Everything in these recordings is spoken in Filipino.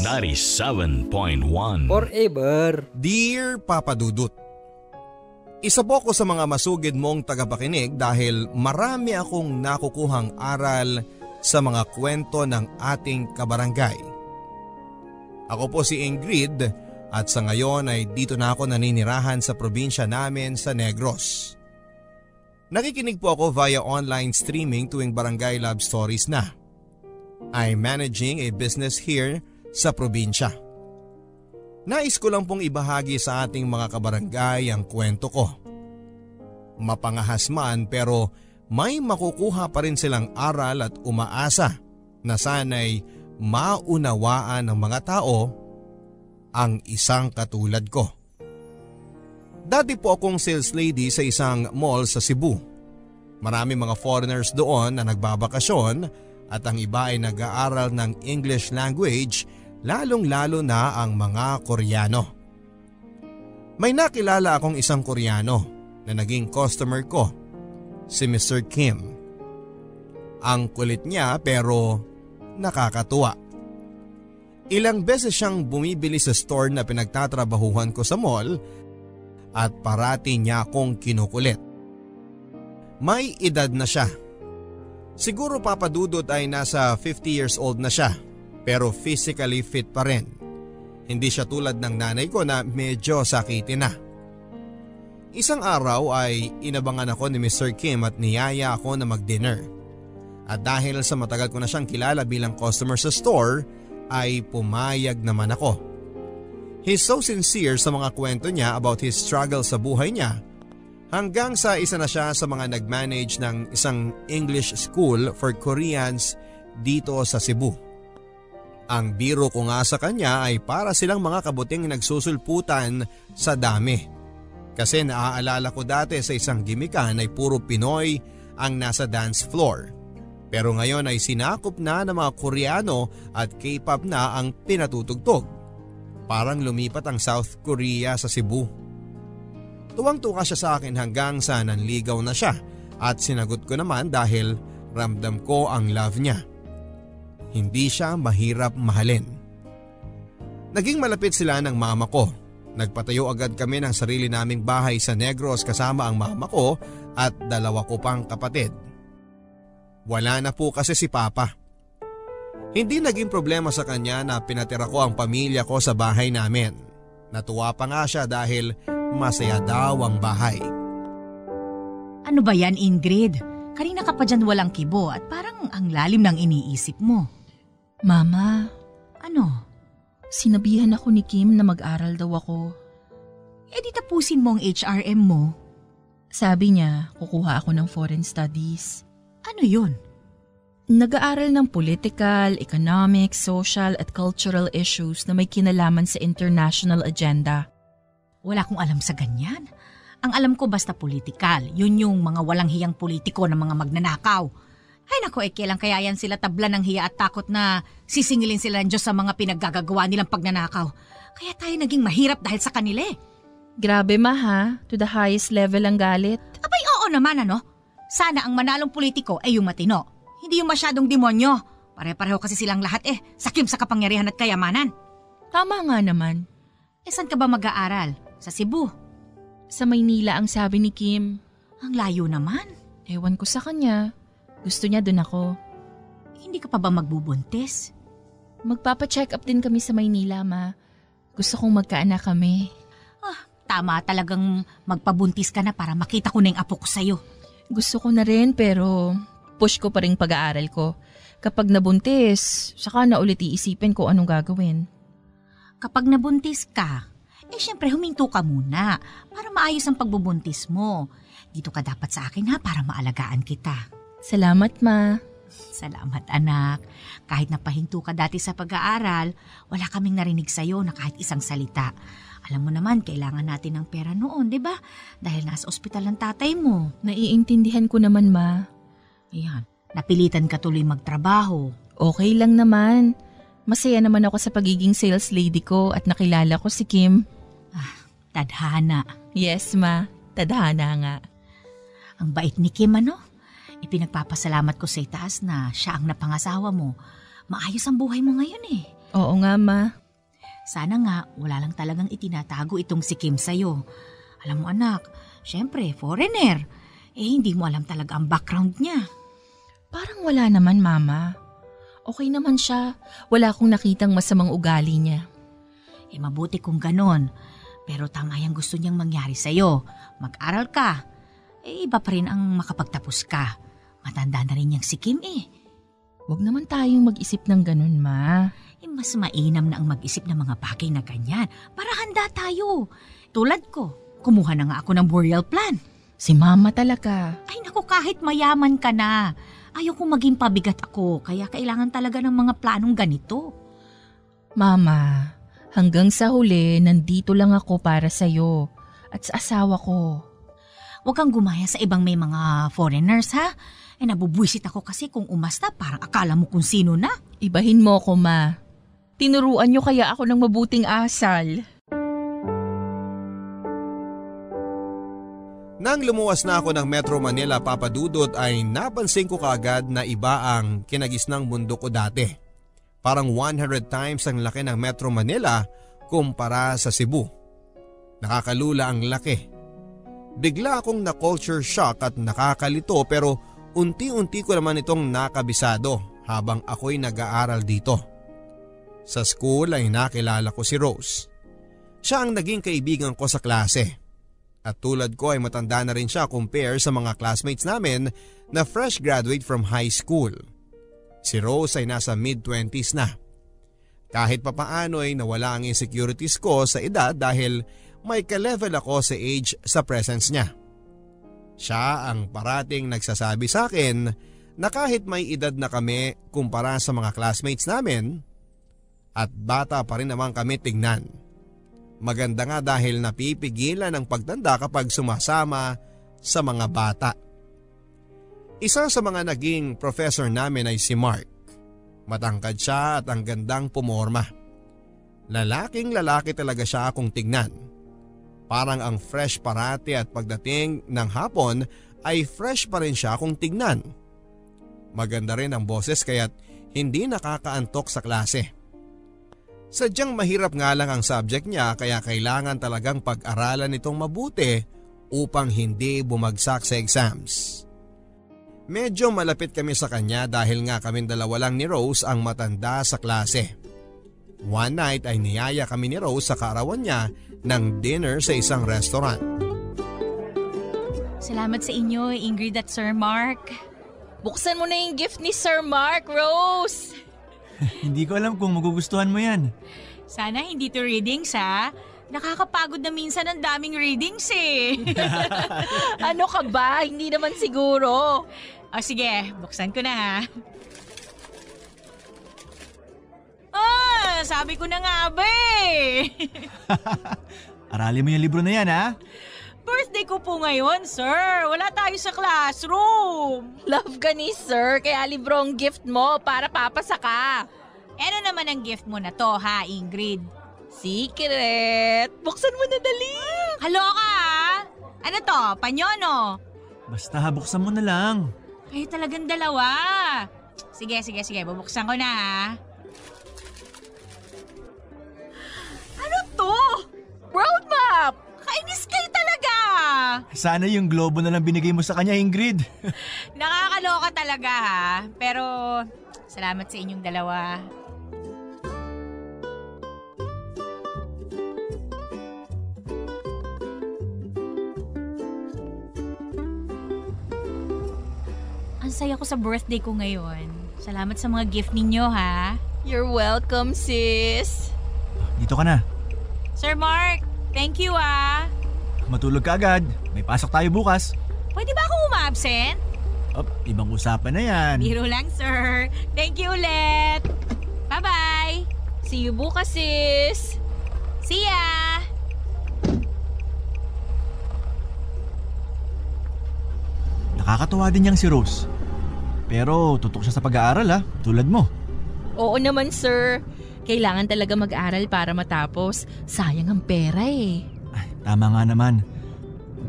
97.1 Forever. Dear Papa Dudut, isa po ako sa mga masugid mong tagapakinig dahil marami akong nakukuhang aral sa mga kwento ng ating kabarangay. Ako po si Ingrid at sa ngayon ay dito na ako naninirahan sa probinsya namin sa Negros. Nakikinig po ako via online streaming tuwing Barangay Love Stories na. I'm managing a business here sa probinsya. Nais ko lang pong ibahagi sa ating mga kabarangay ang kwento ko. Mapangahas man pero may makukuha pa rin silang aral at umaasa na sana'y maunawaan ng mga tao ang isang katulad ko. Dati po akong sales lady sa isang mall sa Cebu. Marami mga foreigners doon na nagbabakasyon at ang iba ay nag-aaral ng English language, lalong-lalo na ang mga Koreano. May nakilala akong isang Koreano na naging customer ko, si Mr. Kim. Ang kulit niya pero nakakatuwa. Ilang beses siyang bumibili sa store na pinagtatrabahuhan ko sa mall at parati niya akong kinukulit. May edad na siya. Siguro Papa Dudut ay nasa 50 years old na siya pero physically fit pa rin. Hindi siya tulad ng nanay ko na medyo sakitin na. Isang araw ay inabangan ako ni Mr. Kim at niyaya ako na mag-dinner. At dahil sa matagal ko na siyang kilala bilang customer sa store ay pumayag naman ako. He's so sincere sa mga kwento niya about his struggle sa buhay niya hanggang sa isa na siya sa mga nag-manage ng isang English school for Koreans dito sa Cebu. Ang biro ko nga sa kanya ay para silang mga kabuting nagsusulputan sa dami. Kasi naaalala ko dati sa isang gimikan ay puro Pinoy ang nasa dance floor. Pero ngayon ay sinakop na ng mga Koreano at K-pop na ang pinatutugtog. Parang lumipat ang South Korea sa Cebu. Tuwang-tuwa siya sa akin hanggang sa nanligaw na siya at sinagot ko naman dahil ramdam ko ang love niya. Hindi siya mahirap mahalin. Naging malapit sila ng mama ko. Nagpatayo agad kami ng sarili naming bahay sa Negros kasama ang mama ko at dalawa ko pang kapatid. Wala na po kasi si Papa. Hindi naging problema sa kanya na pinatira ko ang pamilya ko sa bahay namin. Natuwa pa nga siya dahil masaya daw ang bahay. Ano ba yan, Ingrid? Kanina ka pa dyan walang kibo at parang ang lalim ng iniisip mo. Mama, Ano? sinabihan ako ni Kim na mag-aral daw ako. Eh di tapusin mo ang HRM mo. Sabi niya, kukuha ako ng foreign studies. Ano yun? Nag-aaral ng political, economic, social at cultural issues na may kinalaman sa international agenda. Wala akong alam sa ganyan. Ang alam ko basta politikal. Yun yung mga walang hiyang politiko ng mga magnanakaw. Ay nako, kailan kaya yan sila tabla ng hiya at takot na sisingilin sila ng Diyos sa mga pinaggagawa nilang pagnanakaw. Kaya tayo naging mahirap dahil sa kanila eh. Grabe ma ha, to the highest level ang galit. Abay oo naman ano. Sana ang manalong politiko ay yung matino. Hindi yung masyadong demonyo. Pare-pareho kasi silang lahat sakim sa kapangyarihan at kayamanan. Tama nga naman. Saan ka ba mag-aaral? Sa Cebu? Sa Maynila ang sabi ni Kim. Ang layo naman. Ewan ko sa kanya. Gusto niya dun ako. Hindi ka pa ba magbubuntis? Magpapa-check up din kami sa Maynila ma. Gusto kong magkaanak kami. Tama talagang magpabuntis ka na para makita ko na yung apo ko sa'yo. Gusto ko na rin pero push ko pa rin pag-aaral ko. Kapag nabuntis, saka na ulit iisipin ko anong gagawin. Kapag nabuntis ka, syempre huminto ka muna para maayos ang pagbubuntis mo. Dito ka dapat sa akin ha para maalagaan kita. Salamat ma. Salamat anak. Kahit napahinto ka dati sa pag-aaral, wala kaming narinig sa'yo na kahit isang salita. Alam mo naman, kailangan natin ng pera noon, di ba? Dahil nasa ospital ang tatay mo. Naiintindihan ko naman ma. Ayan, napilitan ka tuloy magtrabaho. Okay lang naman. Masaya naman ako sa pagiging sales lady ko at nakilala ko si Kim. Tadhana. Yes ma, tadhana nga. Ang bait ni Kim ano? Ipinagpapasalamat ko sa itaas na siya ang napangasawa mo. Maayos ang buhay mo ngayon Oo nga, ma. Sana nga wala lang talagang itinatago itong si Kim sa'yo. Alam mo anak, syempre foreigner. Hindi mo alam talaga ang background niya. Parang wala naman, mama. Okay naman siya. Wala akong nakitang masamang ugali niya. Mabuti kung ganon. Pero tama yung gusto niyang mangyari sa'yo. Mag-aral ka. Iba pa rin ang makapagtapos ka. Matanda na rin niyang si Kim Huwag naman tayong mag-isip ng ganun, ma. Mas mainam na ang mag-isip ng mga bagay na ganyan para handa tayo. Tulad ko, kumuha na nga ako ng burial plan. Si mama talaga. Ay naku, kahit mayaman ka na. Ayaw kong maging pabigat ako, kaya kailangan talaga ng mga planong ganito. Mama, hanggang sa huli, nandito lang ako para sa'yo at sa asawa ko. Huwag kang gumaya sa ibang may mga foreigners, ha? Nabubwisit ako kasi kung umasta, parang akala mo kung sino na. Ibahin mo ko, ma. Tinuruan niyo kaya ako ng mabuting asal. Nang lumuwas na ako ng Metro Manila, Papa Dudut, ay napansin ko kaagad na iba ang kinagisnang mundo ko dati. Parang 100 times ang laki ng Metro Manila kumpara sa Cebu. Nakakalula ang laki. Bigla akong na-culture shock at nakakalito pero unti-unti ko naman itong nakabisado habang ako'y nag-aaral dito. Sa school ay nakilala ko si Rose. Siya ang naging kaibigan ko sa klase. At tulad ko ay matanda na rin siya compare sa mga classmates namin na fresh graduate from high school. Si Rose ay nasa mid-20s na. Kahit papaano ay nawala ang insecurities ko sa edad dahil may ka-level ako sa age sa presence niya. Siya ang parating nagsasabi sa akin na kahit may edad na kami kumpara sa mga classmates namin at bata pa rin naman kami tignan. Maganda nga dahil napipigilan ang pagtanda kapag sumasama sa mga bata. Isa sa mga naging professor namin ay si Mark. Matangkad siya at ang gandang pumorma. Lalaking lalaki talaga siya kung tignan. Parang ang fresh parati at pagdating ng hapon ay fresh pa rin siya kung tignan. Maganda rin ang boses kaya't hindi nakakaantok sa klase. Sadyang mahirap nga lang ang subject niya kaya kailangan talagang pag-aralan itong mabuti upang hindi bumagsak sa exams. Medyo malapit kami sa kanya dahil nga kaming dalawa lang ni Rose ang matanda sa klase. One night ay niyaya kami ni Rose sa kaarawan niya ng dinner sa isang restaurant. Salamat sa inyo, Ingrid at Sir Mark. Buksan mo na yung gift ni Sir Mark, Rose. Hindi ko alam kung magugustuhan mo yan. Sana hindi to readings, ha? Nakakapagod na minsan ang daming readings Ano ka ba? Hindi naman siguro. O sige, buksan ko na ha. Sabi ko na nga ba Aralin mo yung libro na yan, ha? Birthday ko po ngayon, sir. Wala tayo sa classroom. Love ka ni Sir, kaya libro ang gift mo para papasa ka. Ano naman ang gift mo na to, ha, Ingrid? Secret! Buksan mo na dali! Kaloka, ha? Ano to, panyono? Basta buksan mo na lang. Kayo talagang dalawa. Sige, bubuksan ko na, ha? Ano to? World map! Kainis kayo talaga! Sana yung globo na lang binigay mo sa kanya, Ingrid. Nakakaloka talaga, ha? Pero salamat sa inyong dalawa. Ang saya ko sa birthday ko ngayon. Salamat sa mga gift ninyo, ha? You're welcome, sis. Dito ka na. Sir Mark, thank you, ah. Matulog ka agad. May pasok tayo bukas. Pwede ba akong umabsent? Ibang usapan na yan. Biro lang, sir. Thank you ulit. Bye-bye. See you bukas, sis. See ya! Nakakatuwa din niyang si Rose. Pero tutok siya sa pag-aaral, ha? Tulad mo. Oo naman, sir. Kailangan talaga mag-aral para matapos. Sayang ang pera eh. Ay, tama nga naman.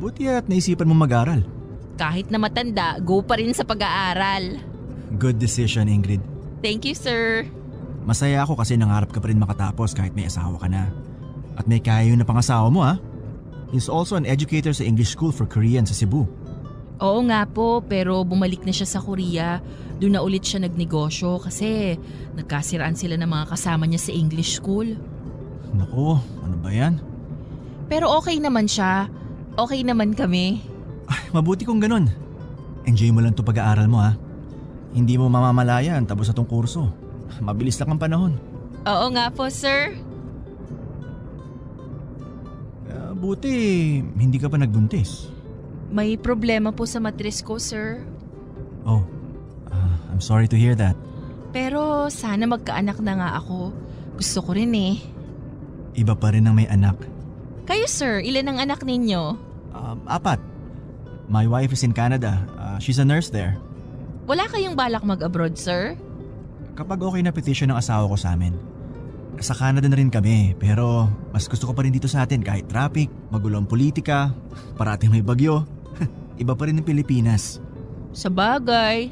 Buti at naisipan mo mag-aral. Kahit na matanda, go pa rin sa pag-aaral. Good decision, Ingrid. Thank you, sir. Masaya ako kasi nangarap ka pa rin makatapos kahit may asawa ka na. At may kaya yun na pangasawa mo ha. He's also an educator sa English School for Korean sa Cebu. Oo nga po, pero bumalik na siya sa Korea. Doon na ulit siya nagnegosyo kasi nagkasiraan sila ng mga kasama niya sa English school. Naku, ano ba yan? Pero okay naman siya. Okay naman kami. Ay, mabuti kung ganun. Enjoy mo lang to pag-aaral mo ha. Hindi mo mamamalayan tapos sa tong kurso. Mabilis lang ang panahon. Oo nga po, sir. Buti hindi ka pa nagbuntis. May problema po sa matris ko, sir. Oh, I'm sorry to hear that. Pero sana magkaanak na nga ako. Gusto ko rin eh. Iba pa rin ang may anak. Kayo, sir, ilan ang anak ninyo? 4. My wife is in Canada. She's a nurse there. Wala kayong balak mag-abroad, sir? Kapag okay na petition ng asawa ko sa amin. Sa Canada na rin kami, pero mas gusto ko pa rin dito sa atin kahit traffic, magulo ang politika, parating may bagyo. Iba pa rin ng Pilipinas. Sa bagay.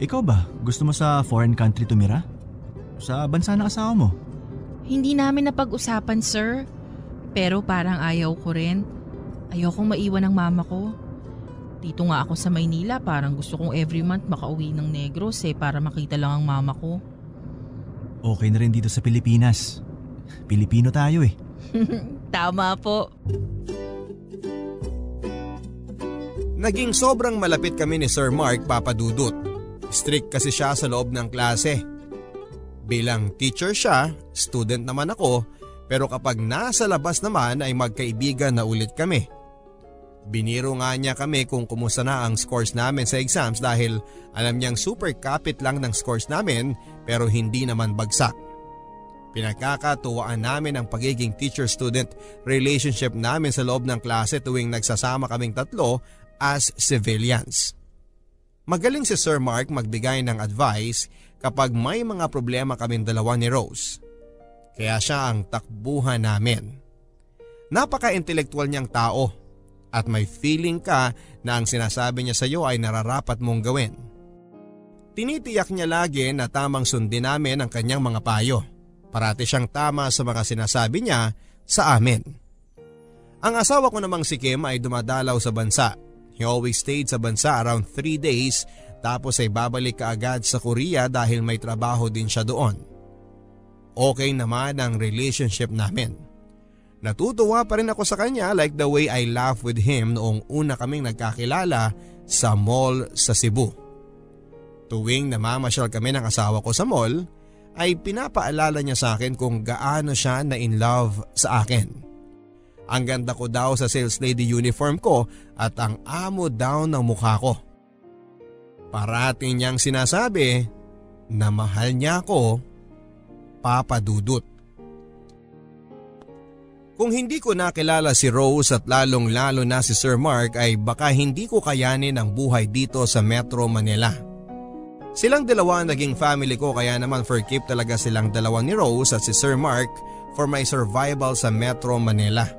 Ikaw ba, gusto mo sa foreign country tumira? Sa bansa ng asawa mo? Hindi namin napag-usapan, sir. Pero parang ayaw ko rin. Ayokong maiwan ng mama ko. Dito nga ako sa Maynila, parang gusto kong every month makauwi ng Negros para makita lang ang mama ko. Okay na rin dito sa Pilipinas. Pilipino tayo eh. Tama po. Naging sobrang malapit kami ni Sir Mark, Papa Dudut. Strict kasi siya sa loob ng klase. Bilang teacher siya, student naman ako, pero kapag nasa labas naman ay magkaibigan na ulit kami. Biniro nga niya kami kung kumusta na ang scores namin sa exams dahil alam niyang super kapit lang ng scores namin pero hindi naman bagsak. Pinagkakatuwaan namin ang pagiging teacher-student relationship namin sa loob ng klase tuwing nagsasama kaming tatlo as civilians. Magaling si Sir Mark magbigay ng advice kapag may mga problema kaming dalawa ni Rose. Kaya siya ang takbuhan namin. Napaka-intelektual niyang tao. At may feeling ka na ang sinasabi niya sa iyo ay nararapat mong gawin. Tinitiyak niya lagi na tamang sundin namin ang kanyang mga payo. Parati siyang tama sa mga sinasabi niya sa amin. Ang asawa ko namang si Kim ay dumadalaw sa bansa. He always stayed sa bansa around 3 days tapos ay babalik kaagad sa Korea dahil may trabaho din siya doon. Okay naman ang relationship namin. Natutuwa pa rin ako sa kanya like the way I laugh with him noong una kaming nagkakilala sa mall sa Cebu. Tuwing namamasyal kami ng asawa ko sa mall, ay pinapaalala niya sa akin kung gaano siya na in love sa akin. Ang ganda ko daw sa sales lady uniform ko at ang amo daw ng mukha ko. Parati niyang sinasabi na mahal niya ako, Papa Dudut. Kung hindi ko nakilala si Rose at lalong-lalo na si Sir Mark ay baka hindi ko kayanin ang buhay dito sa Metro Manila. Silang dalawa ang naging family ko kaya naman for keep talaga silang dalawa ni Rose at si Sir Mark for my survival sa Metro Manila.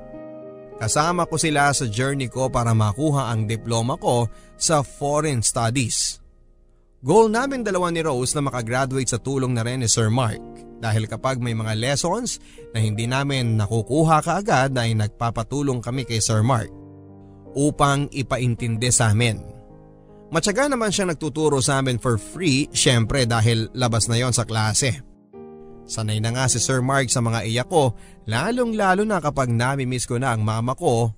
Kasama ko sila sa journey ko para makuha ang diploma ko sa Foreign Studies. Goal namin dalawa ni Rose na makagraduate sa tulong na rin ni Sir Mark. Dahil kapag may mga lessons na hindi namin nakukuha kaagad ay nagpapatulong kami kay Sir Mark upang ipaintindi sa amin. Matyaga naman siya nagtuturo sa amin for free syempre dahil labas na yon sa klase. Sanay na nga si Sir Mark sa mga iyak ko lalong lalo na kapag nami-miss ko na ang mama ko.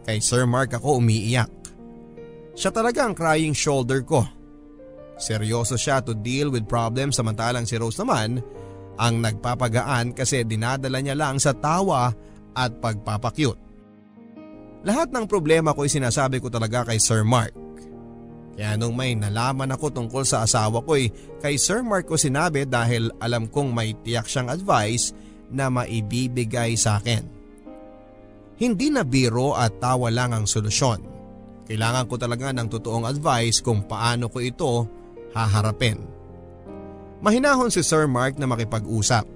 Kay Sir Mark ako umiiyak. Siya talaga ang crying shoulder ko. Seryoso siya to deal with problems samantalang si Rose naman ang nagpapagaan kasi dinadala niya lang sa tawa at pagpapakyut. Lahat ng problema ko ay sinasabi ko talaga kay Sir Mark. Kaya nung may nalaman ako tungkol sa asawa ko kay Sir Mark ko sinabi dahil alam kong may tiyak siyang advice na maibibigay sa akin. Hindi na biro at tawa lang ang solusyon. Kailangan ko talaga ng totoong advice kung paano ko ito haharapin. Mahinahon si Sir Mark na makipag-usap.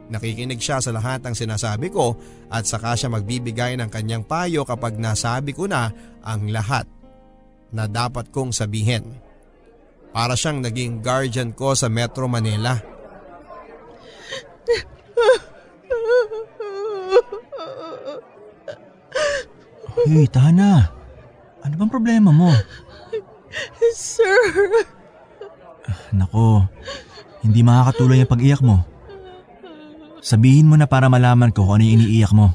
Nakikinig siya sa lahat ng sinasabi ko at saka siya magbibigay ng kanyang payo kapag nasabi ko na ang lahat na dapat kong sabihin. Para siyang naging guardian ko sa Metro Manila. Hey, tahan na. Ano bang problema mo? Sir, Nako, hindi makakatuloy ang pag-iyak mo. Sabihin mo na para malaman ko kung ano yung iniiyak mo.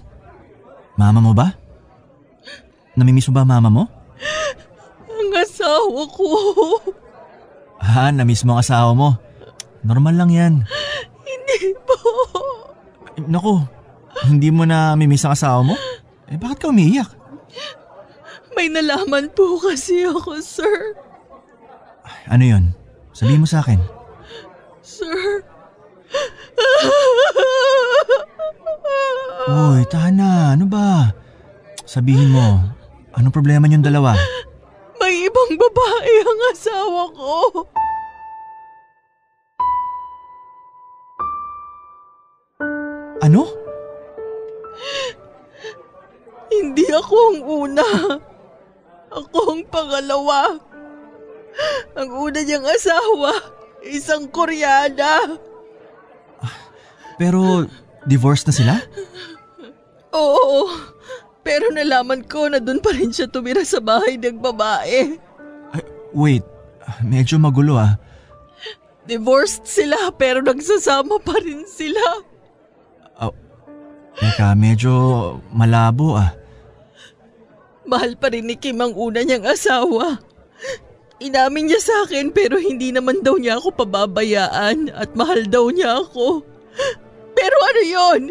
Mama mo ba? Namimiss mo ba mama mo? ang asawa ko. Namiss mo ang asawa mo. Normal lang yan. Hindi po. Nako, hindi mo na mimiss ang asawa mo? Bakit ka umiiyak? May nalaman po kasi ako, sir. Ano yon? Sabihin mo sa akin. Sir. Uy, tahan na. Ano ba? Sabihin mo, anong problema niyong dalawa? May ibang babae ang asawa ko. Ano? Hindi ako ang una. Ako ang pangalawa. Ang una niyang asawa, isang Koreana. Pero divorced na sila? Oo, pero nalaman ko na doon pa rin siya tumira sa bahay ng babae. Wait, medyo magulo ah. Divorced sila pero nagsasama pa rin sila. Teka, medyo malabo ah. Mahal pa rin ni Kim ang una niyang asawa. Inamin niya sa akin pero hindi naman daw niya ako pababayaan at mahal daw niya ako. Pero ano yon?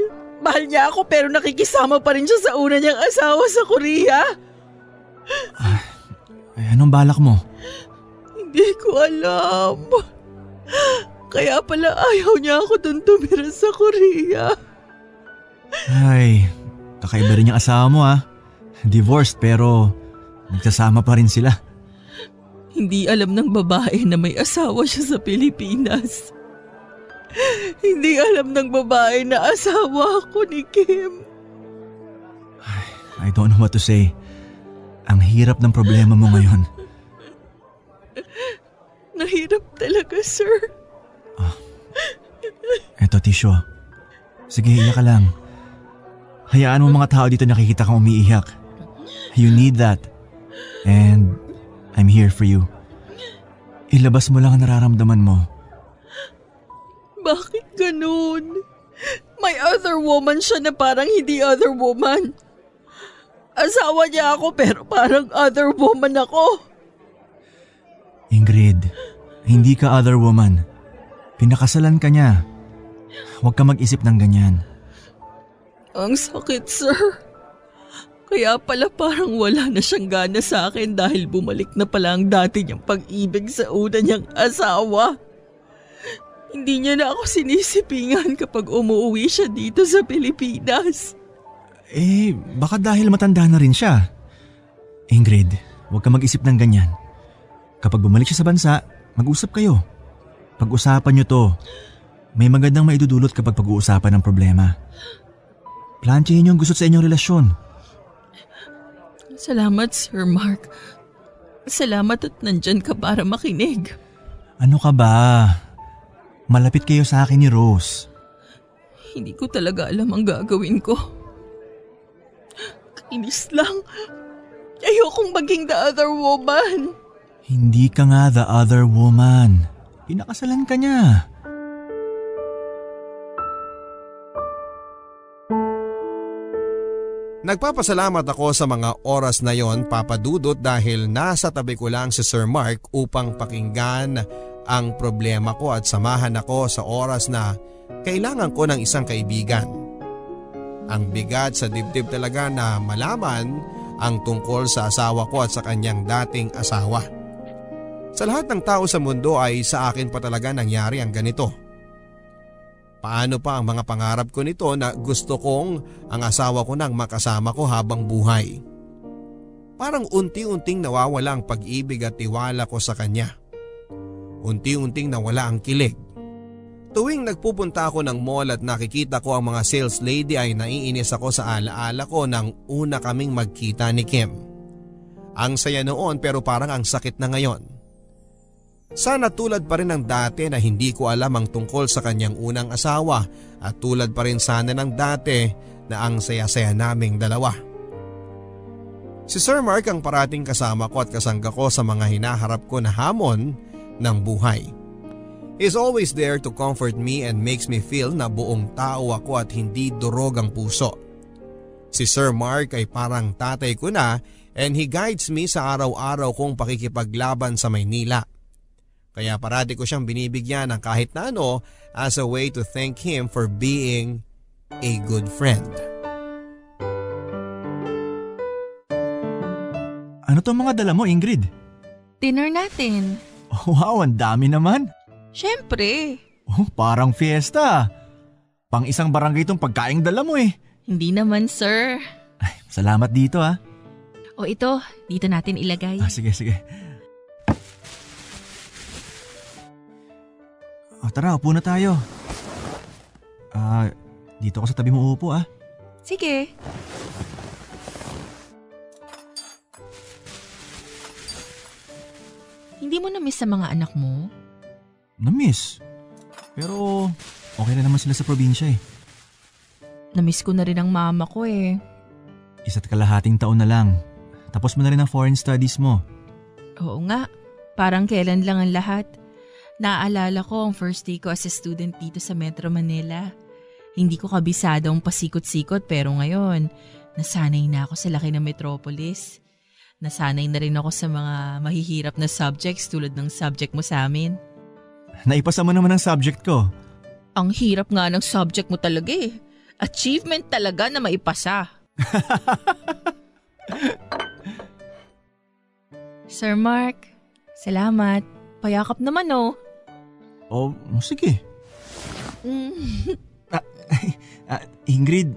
Mahal niya ako pero nakikisama pa rin siya sa una niyang asawa sa Korea. Anong balak mo? Hindi ko alam. Kaya pala ayaw niya ako dun tumira sa Korea. Ay, kakaiba rin yung asawa mo ah. Divorced pero nagsasama pa rin sila. Hindi alam ng babae na may asawa siya sa Pilipinas. Hindi alam ng babae na asawa ako ni Kim. I don't know what to say. Ang hirap ng problema mo ngayon. Nahirap talaga, sir. Eto, tissue. Sige, iyak ka lang. Hayaan mo mga tao dito nakikita kang umiiyak. You need that. And I'm here for you. Ilabas mo lang ang nararamdaman mo. Bakit ganun? May other woman siya na parang hindi other woman. Asawa niya ako pero parang other woman ako. Ingrid, hindi ka other woman. Pinakasalan ka niya. Huwag ka mag-isip ng ganyan. Ang sakit, sir. Kaya pala parang wala na siyang gana sa akin dahil bumalik na pala ang dati niyang pag-ibig sa una niyang asawa. Hindi niya na ako sinisipingan kapag umuwi siya dito sa Pilipinas. Baka dahil matanda na rin siya. Ingrid, huwag ka mag-isip ng ganyan. Kapag bumalik siya sa bansa, mag-usap kayo. Pag-usapan niyo to. May magandang maidudulot kapag pag-uusapan ng problema. Planchahin niyo ang gusto sa inyong relasyon. Salamat, Sir Mark. Salamat at nandyan ka para makinig. Ano ka ba? Malapit kayo sa akin ni Rose. Hindi ko talaga alam ang gagawin ko. Kainis lang. Ayokong maging the other woman. Hindi ka nga the other woman. Pinakasalan ka niya. Nagpapasalamat ako sa mga oras na yon, Papa Dudut, dahil nasa tabi ko lang si Sir Mark upang pakinggan ang problema ko at samahan ako sa oras na kailangan ko ng isang kaibigan. Ang bigat sa dibdib talaga na malaman ang tungkol sa asawa ko at sa kanyang dating asawa. Sa lahat ng tao sa mundo ay sa akin pa talaga nangyari ang ganito. Paano pa ang mga pangarap ko nito na gusto kong ang asawa ko nang makasama ko habang buhay? Parang unti-unting nawawala ang pag-ibig at tiwala ko sa kanya. Unti-unting nawala ang kilig. Tuwing nagpupunta ako ng mall at nakikita ko ang mga sales lady ay naiinis ako sa alaala ko nang una kaming magkita ni Kim. Ang saya noon pero parang ang sakit na ngayon. Sana tulad pa rin ng dati na hindi ko alam ang tungkol sa kanyang unang asawa at tulad pa rin sana ng dati na ang saya-saya naming dalawa. Si Sir Mark ang parating kasama ko at kasangga ko sa mga hinaharap ko na hamon ng buhay. He's always there to comfort me and makes me feel na buong tao ako at hindi durog ang puso. Si Sir Mark ay parang tatay ko na and he guides me sa araw-araw kong pakikipaglaban sa Maynila. Kaya parati ko siyang binibigyan ng kahit na ano as a way to thank him for being a good friend. Ano tong mga dala mo, Ingrid? Dinner natin. Oh, wow, ang dami naman. Siyempre. Oh, parang fiesta. Pang isang barangay itong pagkaing dala mo eh. Hindi naman, sir. Ay, salamat dito ah. O ito, dito natin ilagay. Sige. Tara, upo na tayo. Dito ako sa tabi mo uupo ah. Sige. Hindi mo na-miss sa mga anak mo? Na-miss. Pero okay na naman sila sa probinsya eh. Na-miss ko na rin ang mama ko eh. 1.5 taon na lang. Tapos mo na rin ang foreign studies mo. Oo nga, parang kailan lang ang lahat. Naaalala ko ang first day ko as a student dito sa Metro Manila. Hindi ko kabisado ang pasikot-sikot pero ngayon, nasanay na ako sa laki ng metropolis. Nasanay na rin ako sa mga mahihirap na subjects tulad ng subject mo sa amin. Naipasa mo naman ang subject ko. Ang hirap nga ng subject mo talaga eh. Achievement talaga na maipasa. Sir Mark, salamat. Payakap naman oh. Oh, sige. Ingrid,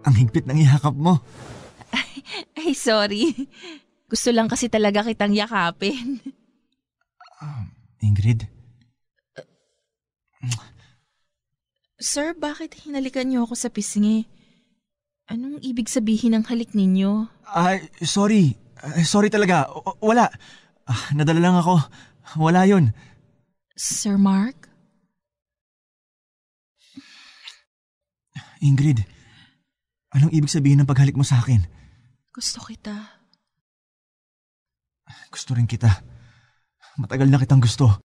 ang higpit ng ihakap mo. Ay, sorry. Gusto lang kasi talaga kitang yakapin. Ingrid? Sir, bakit hinalikan niyo ako sa pisngi? Anong ibig sabihin ng halik ninyo? Sorry. Sorry talaga. Wala. Nadala lang ako. Wala yun. Sir Mark? Ingrid, anong ibig sabihin ng paghalik mo sa akin? Gusto kita. Gusto rin kita. Matagal na kitang gusto.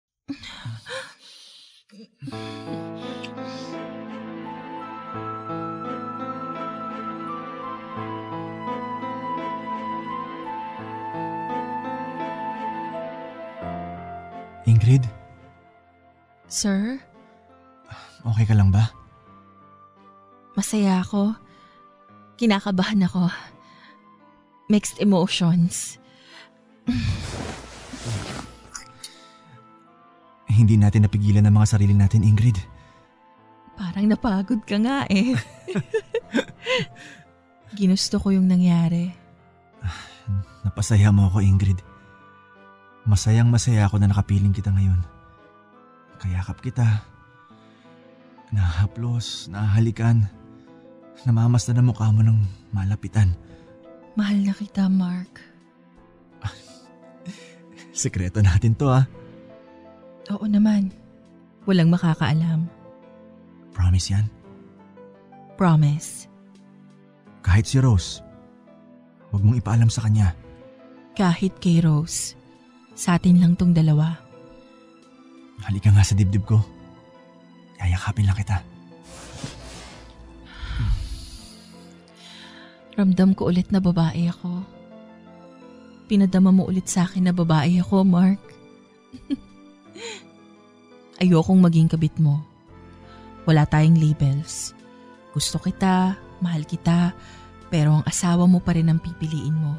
Ingrid? Sir? Okay ka lang ba? Masaya ako. Kinakabahan ako. Mixed emotions. Hindi natin napigilan ang mga sarili natin, Ingrid. Parang napagod ka nga eh. Ginusto ko yung nangyari. Napasaya mo ako, Ingrid. Masayang-masaya ako na nakapiling kita ngayon. Kayakap kita. Nahaplos, nahalikan. Namamasdan ang mukha mo ng malapitan. Mahal na kita, Mark. Sekreto natin to ah. Oo naman. Walang makakaalam. Promise yan? Promise. Kahit si Rose, huwag mong ipaalam sa kanya. Kahit kay Rose, sa atin lang tong dalawa. Halika nga sa dibdib ko. Yayakapin lang kita. Ramdam ko ulit na babae ako. Pinadama mo ulit sa akin na babae ako, Mark. Ayokong maging kabit mo. Wala tayong labels. Gusto kita, mahal kita, pero ang asawa mo pa rin ang pipiliin mo.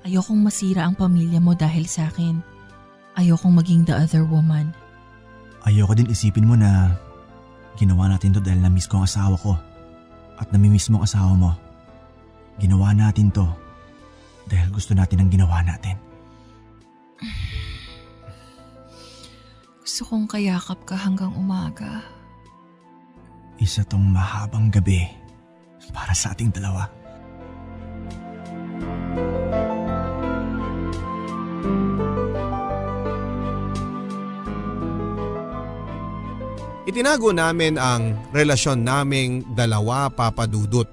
Ayokong masira ang pamilya mo dahil sa akin. Ayokong maging the other woman. Ayoko din isipin mo na ginawa natin to dahil na-miss ko ang asawa ko at namimiss mo ang asawa mo. Ginawa natin to dahil gusto natin ang ginawa natin. Gusto kong kayakap ka hanggang umaga. Isa tong mahabang gabi para sa ating dalawa. Itinago namin ang relasyon naming dalawa, Papa Dudut.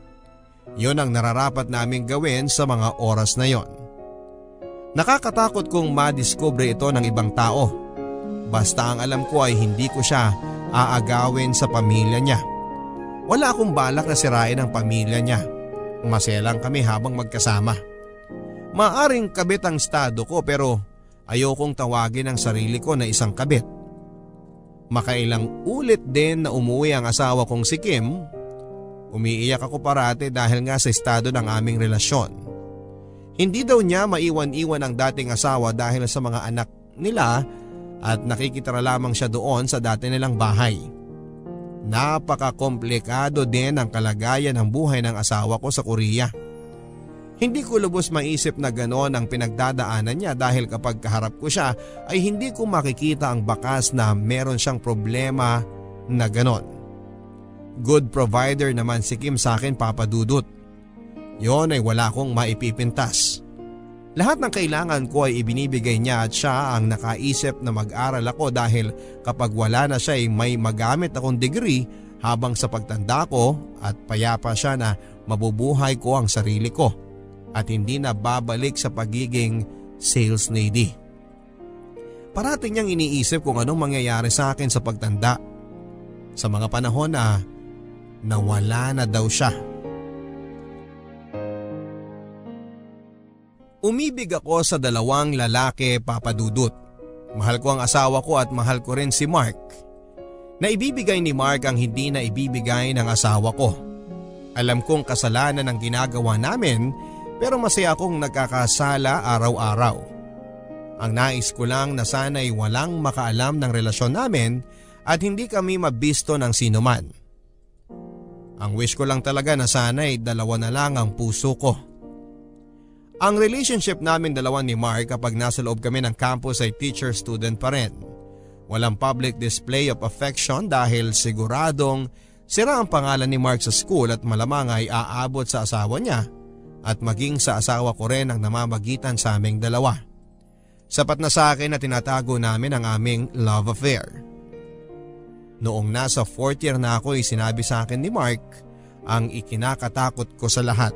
Yon ang nararapat naming gawin sa mga oras na yon. Nakakatakot kong madiskubre ito ng ibang tao. Basta ang alam ko ay hindi ko siya aagawin sa pamilya niya. Wala akong balak na sirain ang pamilya niya. Masaya lang kami habang magkasama. Maaring kabit ang estado ko pero ayokong tawagin ang sarili ko na isang kabit. Makailang ulit din na umuwi ang asawa kong si Kim. Umiiyak ako parate dahil nga sa estado ng aming relasyon. Hindi daw niya maiwan-iwan ang dating asawa dahil sa mga anak nila at nakikitira lamang siya doon sa dati nilang bahay. Napaka-komplikado din ang kalagayan ng buhay ng asawa ko sa Korea. Hindi ko lubos maisip na gano'n ang pinagdadaanan niya dahil kapag kaharap ko siya ay hindi ko makikita ang bakas na meron siyang problema na gano'n. Good provider naman si Kim sa akin, Papa Dudut. Yon ay wala kong maipipintas. Lahat ng kailangan ko ay ibinibigay niya at siya ang nakaisip na mag-aral ako dahil kapag wala na siya ay may magamit akong degree habang sa pagtanda ko at payapa siya na mabubuhay ko ang sarili ko at hindi na babalik sa pagiging sales lady. Parating niyang iniisip kung anong mangyayari sa akin sa pagtanda. Sa mga panahon na nawala na daw siya. Umibig ako sa dalawang lalaki, Papa Dudut. Mahal ko ang asawa ko at mahal ko rin si Mark. Naibibigay ni Mark ang hindi na ibibigay ng asawa ko. Alam kong kasalanan ang ginagawa namin pero masaya akong nagkakasala araw-araw. Ang nais ko lang na sana'y walang makaalam ng relasyon namin at hindi kami mabisto ng sinuman. Ang wish ko lang talaga na sana'y dalawa na lang ang puso ko. Ang relationship namin dalawa ni Mark kapag nasa loob kami ng campus ay teacher-student pa rin. Walang public display of affection dahil siguradong sira ang pangalan ni Mark sa school at malamang ay aabot sa asawa niya at maging sa asawa ko rin ang namamagitan sa aming dalawa. Sapat na sa akin na tinatago namin ang aming love affair. Noong nasa 4th year na ako ay sinabi sa akin ni Mark ang ikinakatakot ko sa lahat.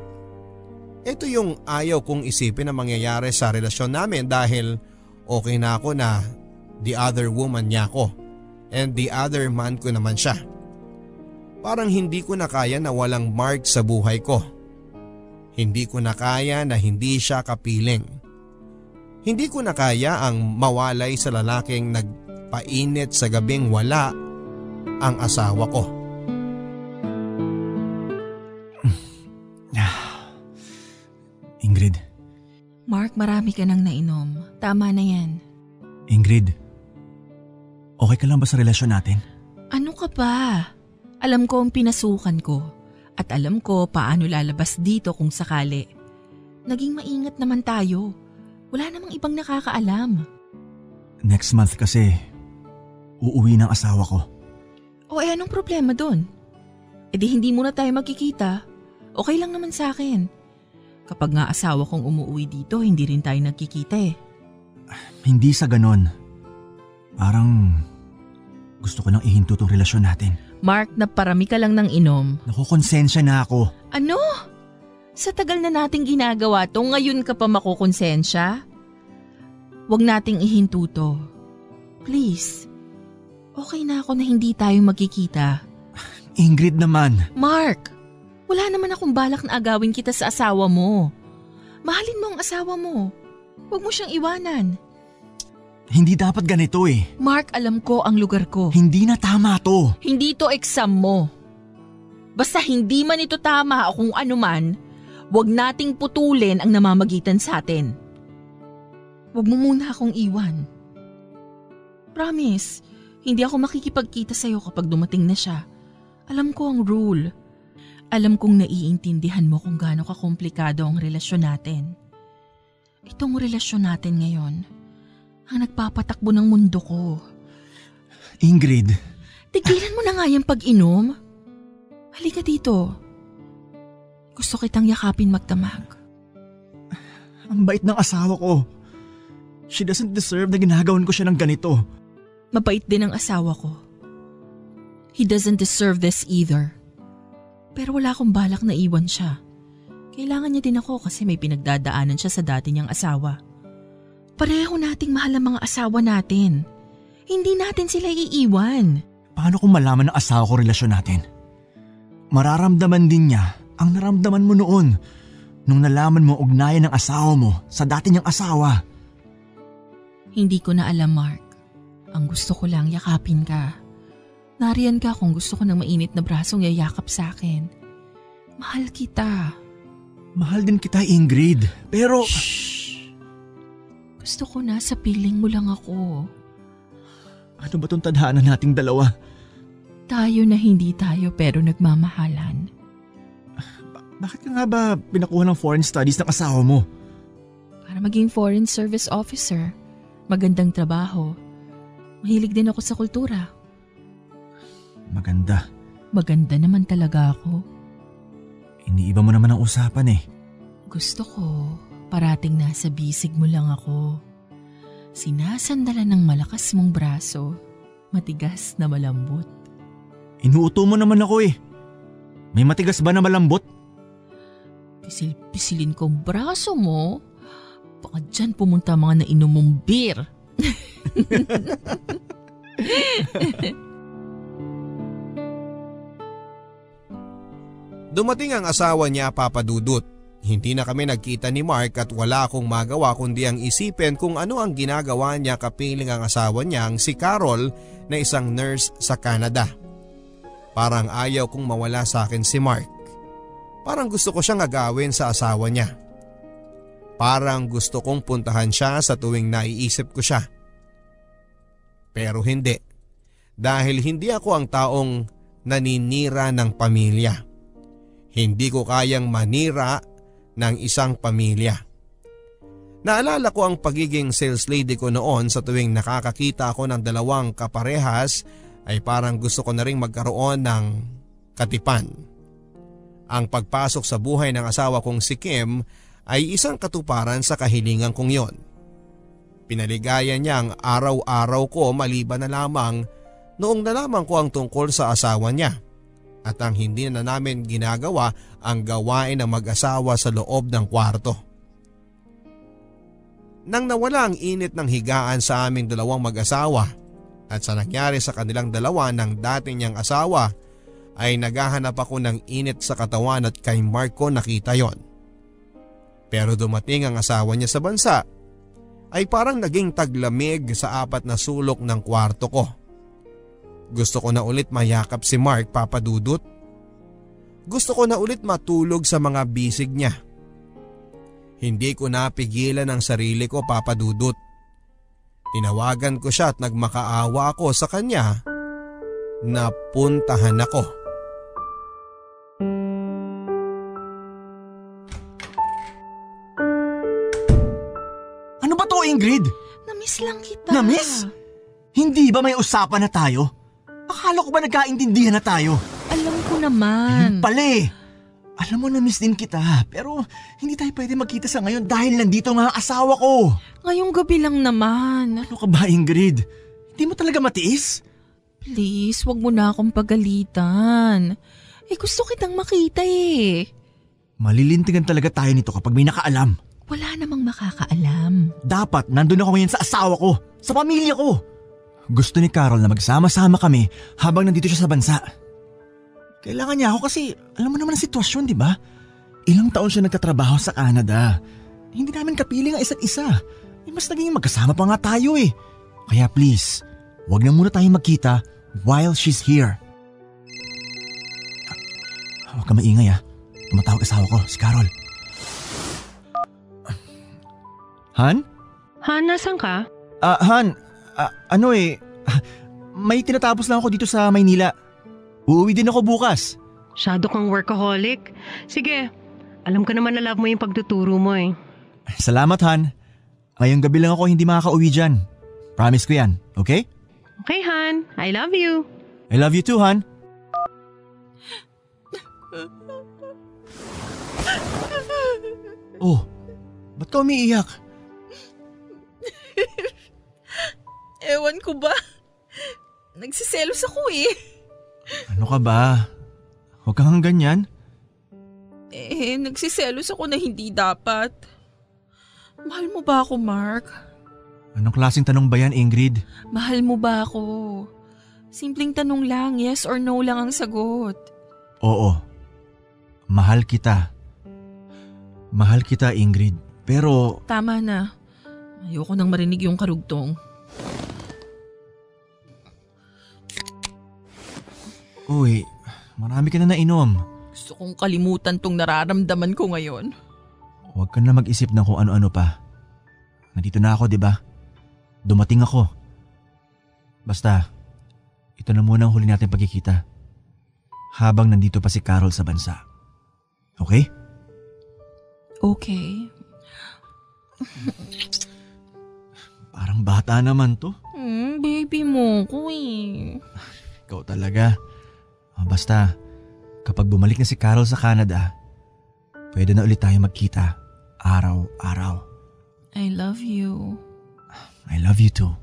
Ito yung ayaw kong isipin na mangyayari sa relasyon namin dahil okay na ako na the other woman niya ako and the other man ko naman siya. Parang hindi ko na kaya na walang Mark sa buhay ko. Hindi ko na kaya na hindi siya kapiling. Hindi ko na kaya ang mawalay sa lalaking nagpainit sa gabing wala ang asawa ko. Ingrid. Mark, marami ka nang nainom. Tama na yan. Ingrid, okay ka lang ba sa relasyon natin? Ano ka ba? Alam ko ang pinasukan ko. At alam ko paano lalabas dito kung sakali. Naging maingat naman tayo. Wala namang ibang nakakaalam. Next month kasi, uuwi ng asawa ko. O anong problema dun? E di hindi muna tayo magkikita. Okay lang naman sa akin. Kapag nga asawa kong umuwi dito, hindi rin tayo nagkikita eh. Hindi sa ganon. Parang gusto ko nang ihinto tong relasyon natin. Mark, naparami ka lang ng inom. Nakukonsensya na ako. Ano? Sa tagal na nating ginagawa to, ngayon ka pa makukonsensya? Huwag nating ihinto to. Please. Okay na ako na hindi tayo magkikita. Ingrid naman. Mark, wala naman akong balak na agawin kita sa asawa mo. Mahalin mo ang asawa mo. Huwag mo siyang iwanan. Hindi dapat ganito eh. Mark, alam ko ang lugar ko. Hindi na tama to. Hindi to exam mo. Basta hindi man ito tama o kung ano man, huwag nating putulin ang namamagitan sa atin. Huwag mo muna akong iwan. Promise, hindi ako makikipagkita sa'yo kapag dumating na siya. Alam ko ang rule. Alam kong naiintindihan mo kung gaano kakomplikado ang relasyon natin. Itong relasyon natin ngayon, ang nagpapatakbo ng mundo ko. Ingrid. Tigilan mo na nga yung pag-inom. Halika dito. Gusto kitang yakapin magdamag. Ang bait ng asawa ko. She doesn't deserve na ginagawan ko siya ng ganito. Mabait din ang asawa ko. He doesn't deserve this either. Pero wala akong balak na iwan siya. Kailangan niya din ako kasi may pinagdadaanan siya sa dati niyang asawa. Pareho nating mahal ang mga asawa natin. Hindi natin sila iiwan. Paano kung malaman ng asawa ko relasyon natin? Mararamdaman din niya ang naramdaman mo noon nung nalaman mo ugnayan ng asawa mo sa dati niyang asawa. Hindi ko na alam, Mark. Ang gusto ko lang yakapin ka. Nariyan ka kung gusto ko ng mainit na brasong yayakap sa akin. Mahal kita. Mahal din kita, Ingrid. Pero… Shh! Gusto ko na sa piling mo lang ako. Ano ba tong tadhana nating dalawa? Tayo na hindi tayo pero nagmamahalan. Bakit ka nga ba pinakuha ng foreign studies ng asawa mo? Para maging foreign service officer. Magandang trabaho. Mahilig din ako sa kultura. Maganda. Maganda naman talaga ako. Iniiba mo naman ang usapan eh. Gusto ko, parating nasa bisig mo lang ako. Sinasandalan ng malakas mong braso, matigas na malambot. Inuuto mo naman ako eh. May matigas ba na malambot? Pisil-pisilin ko ang braso mo. Baka dyan pumunta mga nainom mong beer. Dumating ang asawa niya, Papa Dudut. Hindi na kami nagkita ni Mark at wala akong magawa kundi ang isipin kung ano ang ginagawa niya kapiling ang asawa niyang si Carol na isang nurse sa Canada. Parang ayaw kong mawala sa akin si Mark. Parang gusto ko siyang agawin sa asawa niya. Parang gusto kong puntahan siya sa tuwing naiisip ko siya. Pero hindi. Dahil hindi ako ang taong naninira ng pamilya. Hindi ko kayang manira ng isang pamilya. Naalala ko ang pagiging sales lady ko noon sa tuwing nakakakita ako ng dalawang kaparehas ay parang gusto ko na ring magkaroon ng katipan. Ang pagpasok sa buhay ng asawa kong si Kim ay isang katuparan sa kahilingan kong yon. Pinaligayan niya ang araw-araw ko maliban na lamang noong nalaman ko ang tungkol sa asawa niya. At ang hindi na namin ginagawa ang gawain ng mag-asawa sa loob ng kwarto. Nang nawala ang init ng higaan sa aming dalawang mag-asawa at sa nangyari sa kanilang dalawa ng dati niyang asawa ay naghahanap ako ng init sa katawan at kay Marco nakita yon. Pero dumating ang asawa niya sa bansa ay parang naging taglamig sa apat na sulok ng kwarto ko. Gusto ko na ulit mayakap si Mark, Papa Dudut. Gusto ko na ulit matulog sa mga bisig niya. Hindi ko napigilan ang sarili ko, Papa Dudut. Tinawagan ko siya at nagmakaawa ako sa kanya na puntahan ako. Ano ba to, Ingrid? Namiss lang kita. Namiss? Hindi ba may usapan na tayo? Akala ko ba nagkaintindihan na tayo? Alam ko naman. Ayun pala eh. Alam mo, na-miss din kita, pero hindi tayo pwede magkita sa ngayon dahil nandito nga ang asawa ko. Ngayong gabi lang naman. Ano ka ba, Ingrid? Hindi mo talaga matiis? Please, wag mo na akong pagalitan. Gusto kitang makita eh. Malilintigan talaga tayo nito kapag may nakaalam. Wala namang makakaalam. Dapat nandun ako ngayon sa asawa ko, sa pamilya ko. Gusto ni Carol na magsama-sama kami habang nandito siya sa bansa. Kailangan niya ako kasi alam mo naman ang sitwasyon, di ba? Ilang taon siya nagtatrabaho sa Canada. Hindi namin kapiling ang isa't isa. Mas naging magkasama pa nga tayo eh. Kaya please, wag na muna tayong magkita while she's here. Huwag ka maingay ah. Tumatawag asawa ko, si Carol. Han? Han, nasan ka? Han, may tinatapos lang ako dito sa Maynila. Uuwi din ako bukas. Masyado kang workaholic. Sige, alam ko naman na love mo yung pagtuturo mo eh. Salamat, Han. Ngayong gabi lang ako hindi makakauwi dyan. Promise ko yan, okay? Okay, Han. I love you. I love you too, Han. Oh, ba't ka umiiyak? Ewan ko ba? Nagsiselos ako eh. Ano ka ba? Huwag kang ganyan. Nagsiselos ako na hindi dapat. Mahal mo ba ako, Mark? Anong klaseng tanong ba yan, Ingrid? Mahal mo ba ako? Simpleng tanong lang, yes or no lang ang sagot. Oo. Mahal kita. Mahal kita, Ingrid. Pero Tama na. Ayoko nang marinig yung karugtong. uy, marami ka na nainom. Gusto kong kalimutan tong nararamdaman ko ngayon. Huwag ka na mag-isip ng kung ano-ano pa. Nandito na ako, di ba? Dumating ako. Basta, ito na muna ang huli natin pagkikita. Habang nandito pa si Carol sa bansa. Okay? Okay. Parang bata naman to. Baby mo ko eh. Ikaw talaga. Basta, kapag bumalik na si Carol sa Canada, pwede na ulit tayo magkita. Araw-araw. I love you. I love you too.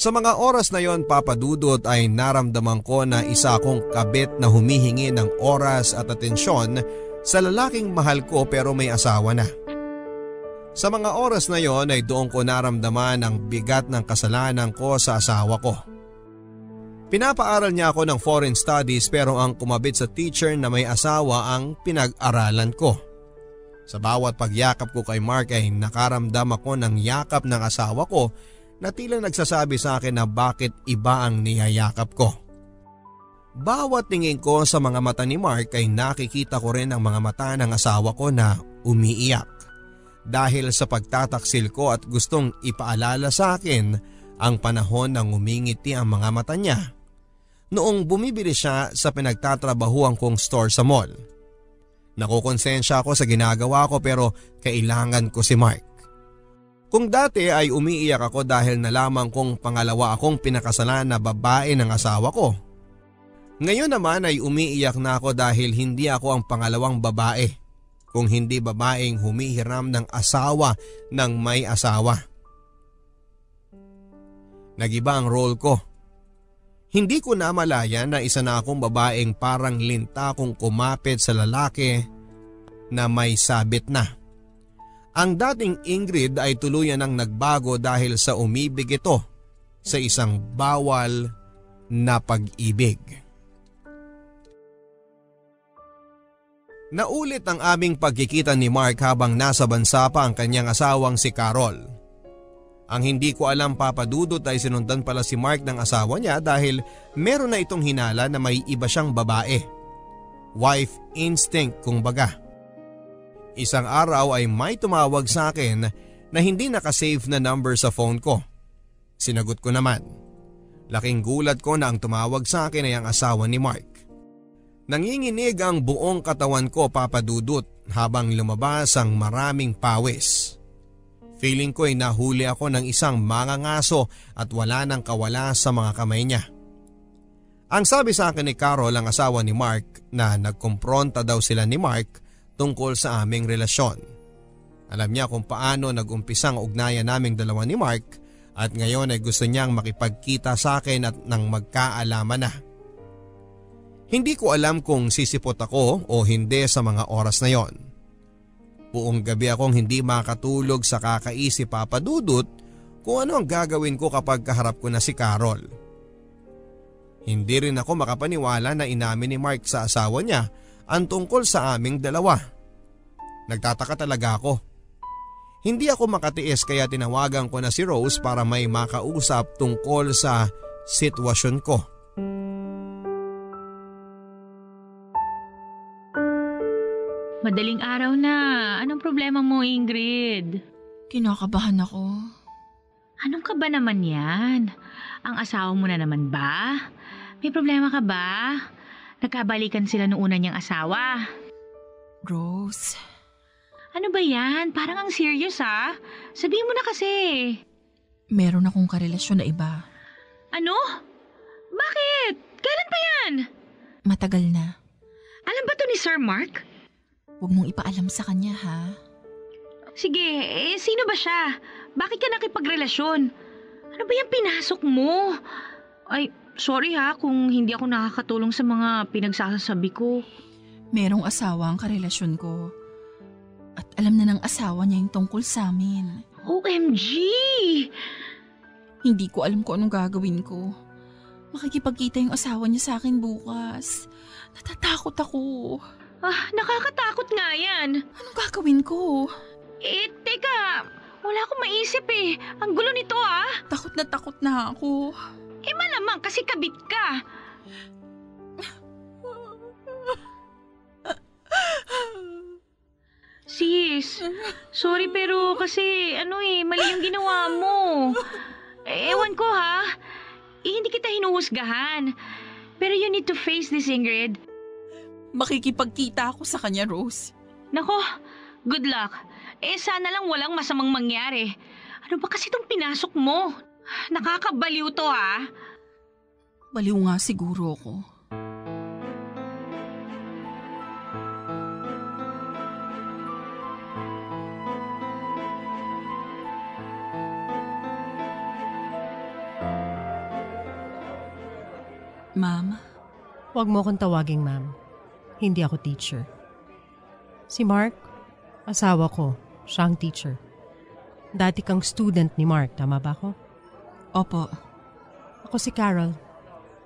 Sa mga oras na yon, Papa Dudut, ay naramdaman ko na isa akong kabit na humihingi ng oras at atensyon sa lalaking mahal ko pero may asawa na. Sa mga oras na yon ay doon ko naramdaman ang bigat ng kasalanan ko sa asawa ko. Pinapaaral niya ako ng foreign studies pero ang kumabit sa teacher na may asawa ang pinag-aralan ko. Sa bawat pagyakap ko kay Mark ay nakaramdam ako ng yakap ng asawa ko na tila nagsasabi sa akin na bakit iba ang niyayakap ko. Bawat tingin ko sa mga mata ni Mark ay nakikita ko rin ang mga mata ng asawa ko na umiiyak. Dahil sa pagtataksil ko at gustong ipaalala sa akin ang panahon ng umingiti ang mga mata niya noong bumibili siya sa pinagtatrabahuan kong store sa mall. Nakukonsensya ako sa ginagawa ko pero kailangan ko si Mark. Kung dati ay umiiyak ako dahil nalaman kong pangalawa akong pinakasalan na babae ng asawa ko. Ngayon naman ay umiiyak na ako dahil hindi ako ang pangalawang babae, kung hindi babaeng humihiram ng asawa ng may asawa. Nagiba ang role ko. Hindi ko namalayan na isa na akong babaeng parang linta kong kumapit sa lalaki na may sabit na. Ang dating Ingrid ay tuluyan ng nagbago dahil sa umibig ito sa isang bawal na pag-ibig. Naulit ang aming pagkikita ni Mark habang nasa bansa pa ang kanyang asawang si Carol. Ang hindi ko alam, Papa Dudut, ay sinundan pala si Mark ng asawa niya dahil meron na itong hinala na may iba siyang babae. Wife instinct kumbaga. Isang araw ay may tumawag sa akin na hindi nakasave na number sa phone ko. Sinagot ko naman. Laking gulat ko na ang tumawag sa akin ay ang asawa ni Mark. Nanginginig ang buong katawan ko, Papa Dudut, habang lumabas ang maraming pawis. Feeling ko ay nahuli ako ng isang mangangaso at wala nang kawala sa mga kamay niya. Ang sabi sa akin ni Carol, ang asawa ni Mark, na nagkumpronta daw sila ni Mark tungkol sa aming relasyon. Alam niya kung paano nag-umpisang ugnayan naming dalawa ni Mark at ngayon ay gusto niyang makipagkita sa akin at nang magkaalaman na. Hindi ko alam kung sisipot ako o hindi sa mga oras na yon. Buong gabi akong hindi makatulog sa kakaisip, Papa Dudut, kung ano ang gagawin ko kapag kaharap ko na si Carol. Hindi rin ako makapaniwala na inamin ni Mark sa asawa niya ang tungkol sa aming dalawa. Nagtataka talaga ako. Hindi ako makatiis kaya tinawagan ko na si Rose para may makausap tungkol sa sitwasyon ko. Madaling araw na. Anong problema mo, Ingrid? Kinakabahan ako. Anong ka ba naman yan? Ang asawa mo na naman ba? May problema ka ba? Nagkabalikan sila noong una niyang asawa. Rose. Ano ba yan? Parang ang serious ha? Sabihin mo na kasi. Meron akong karelasyon na iba. Ano? Bakit? Kailan pa yan? Matagal na. ba to ni Sir Mark? Huwag mong ipaalam sa kanya, ha? Sige, sino ba siya? Bakit ka nakipagrelasyon? Ano ba yung pinasok mo? Ay, sorry ha kung hindi ako nakakatulong sa mga pinagsasabi ko. Merong asawa ang karelasyon ko. At alam na ng asawa niya yung tungkol sa amin. OMG! Hindi ko alam kung anong gagawin ko. Makikipagkita yung asawa niya sa akin bukas. Natatakot ako. Nakakatakot nga yan. Anong gagawin ko? Teka, wala akong maisip eh. Ang gulo nito Takot na ako. Malamang kasi kabit ka. Sis, sorry pero kasi mali yung ginawa mo. Ewan ko ha. Hindi kita hinuhusgahan. Pero you need to face this, Ingrid. Makikipagkita ako sa kanya, Rose. Nako, good luck. Sana lang walang masamang mangyari. Ano ba kasi itong pinasok mo? Nakakabaliw to Baliw nga siguro ako. Ma'am? Huwag mo akong tawaging ma'am. Hindi ako teacher. Si Mark, asawa ko, siya ang teacher. Dati kang student ni Mark, tama ba ako? Opo. Ako si Carol.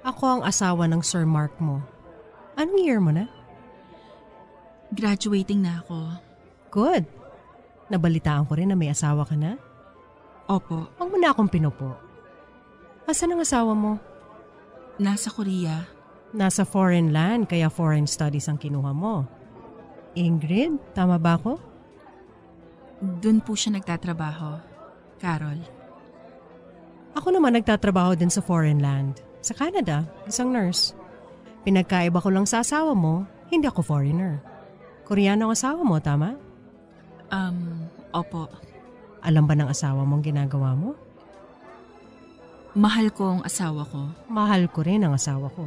Ako ang asawa ng Sir Mark mo. Anong year mo na? Graduating na ako. Good. Nabalitaan ko rin na may asawa ka na. Opo. Huwag mo na akong pinupo. Asan ang asawa mo? Nasa Korea. Nasa foreign land, kaya foreign studies ang kinuha mo. Ingrid, tama ba ako? Doon po siya nagtatrabaho. Carol. Ako naman nagtatrabaho din sa foreign land. Sa Canada, isang nurse. Pinagkaiba ko lang sa asawa mo, hindi ako foreigner. Koreano ang asawa mo, tama? Opo. Alam ba ng asawa mong ginagawa mo? Mahal ko ang asawa ko. Mahal ko rin ang asawa ko.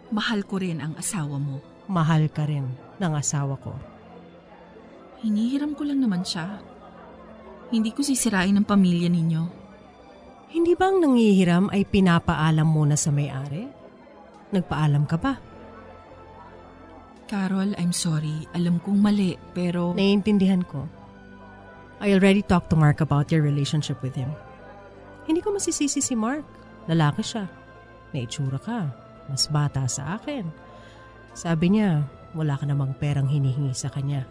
Mahal ko rin ang asawa mo. Mahal ka rin ng asawa ko. Hinihiram ko lang naman siya. Hindi ko sisirain ang pamilya ninyo. Hindi bang nangihiram ay pinapaalam muna sa may-ari? Nagpaalam ka ba? Carol, I'm sorry. Alam kong mali, pero... Naiintindihan ko. I already talked to Mark about your relationship with him. Hindi ko masisisi si Mark. Lalaki siya. May itsura ka. Mas bata sa akin. Sabi niya, wala ka namang perang hinihingi sa kanya.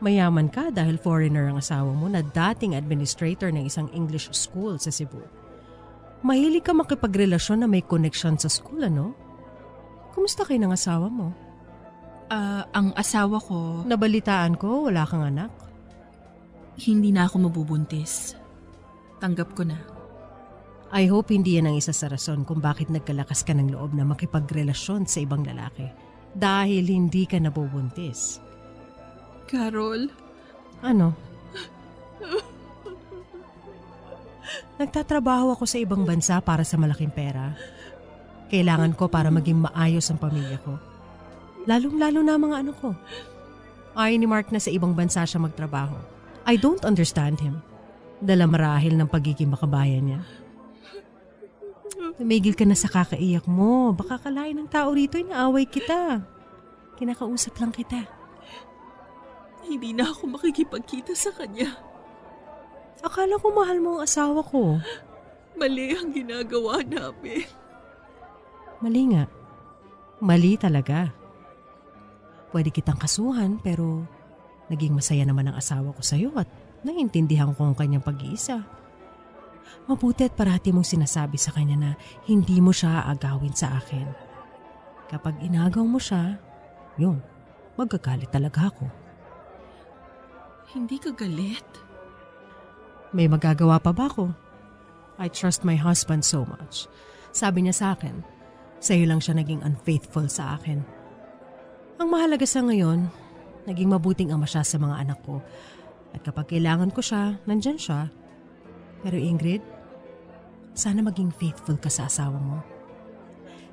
Mayaman ka dahil foreigner ang asawa mo na dating administrator ng isang English school sa Cebu. Mahilig ka makipagrelasyon na may connection sa school, ano? Kumusta kayo ng asawa mo? Ang asawa ko... Nabalitaan ko, wala kang anak. Hindi na ako mabubuntis. Tanggap ko na. I hope hindi yan ang isa sa rason kung bakit nagkalakas ka ng loob na makipagrelasyon sa ibang lalaki. Dahil hindi ka nabubuntis. Carol? Ano? Nagtatrabaho ako sa ibang bansa para sa malaking pera. Kailangan ko para maging maayos ang pamilya ko. Lalong-lalo na mga ano ko. Ayaw ni Mark na sa ibang bansa siya magtrabaho. I don't understand him. Dala marahil ng pagiging makabayan niya. Tumigil ka na sa kakaiyak mo. Baka kalain ng tao rito ay naaway kita. Kinakausap lang kita. Hindi na ako makikipagkita sa kanya. Akala ko mahal mo ang asawa ko. Mali ang ginagawa namin. Mali nga. Mali talaga. Pwede kitang kasuhan pero naging masaya naman ang asawa ko sa'yo at naiintindihan ko ang kanyang pag-iisa. Mabuti at parati mong sinasabi sa kanya na hindi mo siya aagawin sa akin. Kapag inagaw mo siya, yun, magagalit talaga ako. Hindi ka galit? May magagawa pa ba ako? I trust my husband so much. Sabi niya sa akin, sa'yo lang siya naging unfaithful sa akin. Ang mahalaga sa ngayon, naging mabuting ama siya sa mga anak ko. At kapag kailangan ko siya, nandyan siya. Pero Ingrid, sana maging faithful ka sa asawa mo.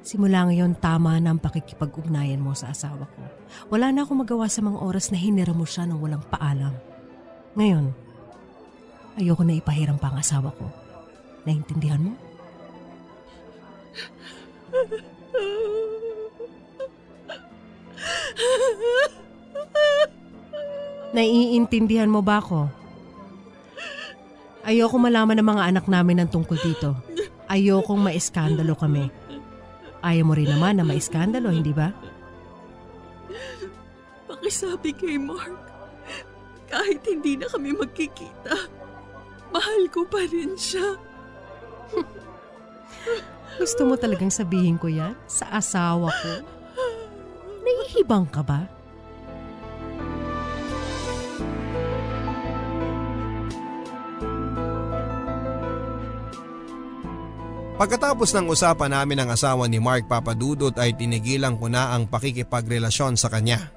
Simula ngayon, tama na ang pakikipag-ugnayan mo sa asawa ko. Wala na akong magawa sa mga oras na hinira mo siya nang walang paalam. Ngayon, ayoko na ipahiram pa ang asawa ko. Naintindihan mo? Naiintindihan mo ba ako? Ayoko malaman ng mga anak namin ng tungkol dito. Ayokong maiskandalo kami. Ayaw mo rin naman na maiskandalo, hindi ba? Pakisabi kay Mark, kahit hindi na kami magkikita, mahal ko pa rin siya. Gusto mo talagang sabihin ko yan sa asawa ko? Nahihibang ka ba? Pagkatapos ng usapan namin ng asawa ni Mark Papadudot ay tinigilan ko na ang pakikipagrelasyon sa kanya.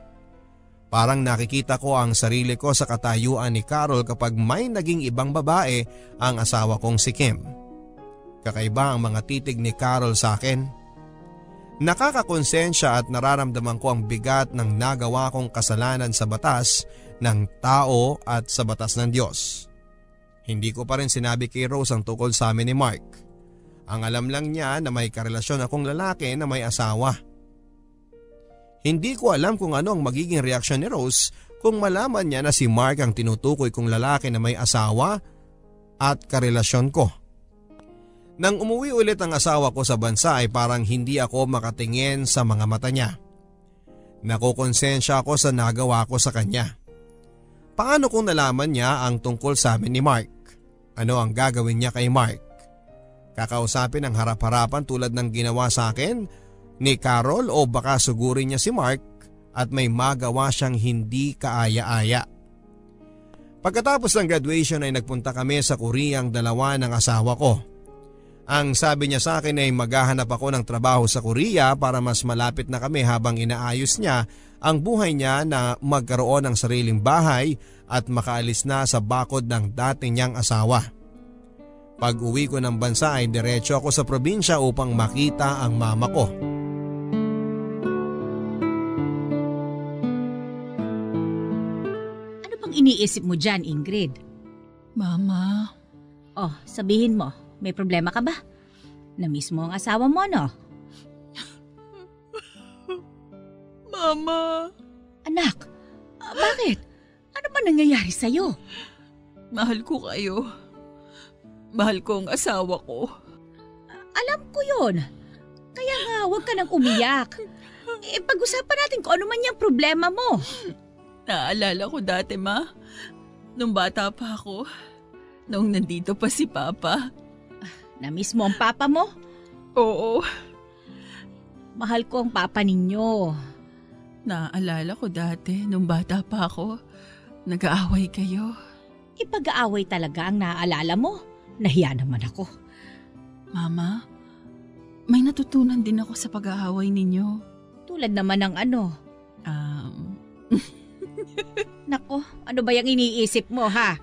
Parang nakikita ko ang sarili ko sa katayuan ni Carol kapag may naging ibang babae ang asawa kong si Kim. Kakaiba ang mga titig ni Carol sa akin. Nakakakonsensya at nararamdaman ko ang bigat ng nagawa kong kasalanan sa batas ng tao at sa batas ng Diyos. Hindi ko pa rin sinabi kay Rose ang tungkol sa amin ni Mark. Ang alam lang niya na may karelasyon akong lalaki na may asawa. Hindi ko alam kung ano ang magiging reaksyon ni Rose kung malaman niya na si Mark ang tinutukoy kong lalaki na may asawa at karelasyon ko. Nang umuwi ulit ang asawa ko sa bansa ay parang hindi ako makatingin sa mga mata niya. Nakukonsensya ako sa nagawa ko sa kanya. Paano kung nalaman niya ang tungkol sa amin ni Mark? Ano ang gagawin niya kay Mark? Kakausapin ang harap-harapan tulad ng ginawa sa akin ni Carol o baka sugurin niya si Mark at may magawa siyang hindi kaaya-aya. Pagkatapos ng graduation ay nagpunta kami sa Korea ang dalawa ng asawa ko. Ang sabi niya sa akin ay maghahanap ako ng trabaho sa Korea para mas malapit na kami habang inaayos niya ang buhay niya na magkaroon ng sariling bahay at makaalis na sa bakod ng dati niyang asawa. Pag uwi ko ng bansa ay diretso ako sa probinsya upang makita ang mama ko. Ano bang iniisip mo dyan, Ingrid? Mama. Oh, sabihin mo, may problema ka ba? Na-miss mo ang asawa mo, no? Mama. Anak, bakit? Ano ba nangyayari sa'yo? Mahal ko kayo. Mahal ko ang asawa ko. Alam ko yun. Kaya nga, huwag ka nang umiyak. Pag-usapan natin kung ano man yung problema mo. Naalala ko dati, Ma. Nung bata pa ako. Nung nandito pa si Papa. Na-miss mo ang papa mo? Oo. Mahal ko ang papa ninyo. Naalala ko dati, nung bata pa ako. Nag-aaway kayo. Pag-aaway talaga ang naaalala mo. Nahiya naman ako. Mama, may natutunan din ako sa pag-aaway ninyo. Tulad naman ng ano? Nako, ano ba yung iniisip mo, ha?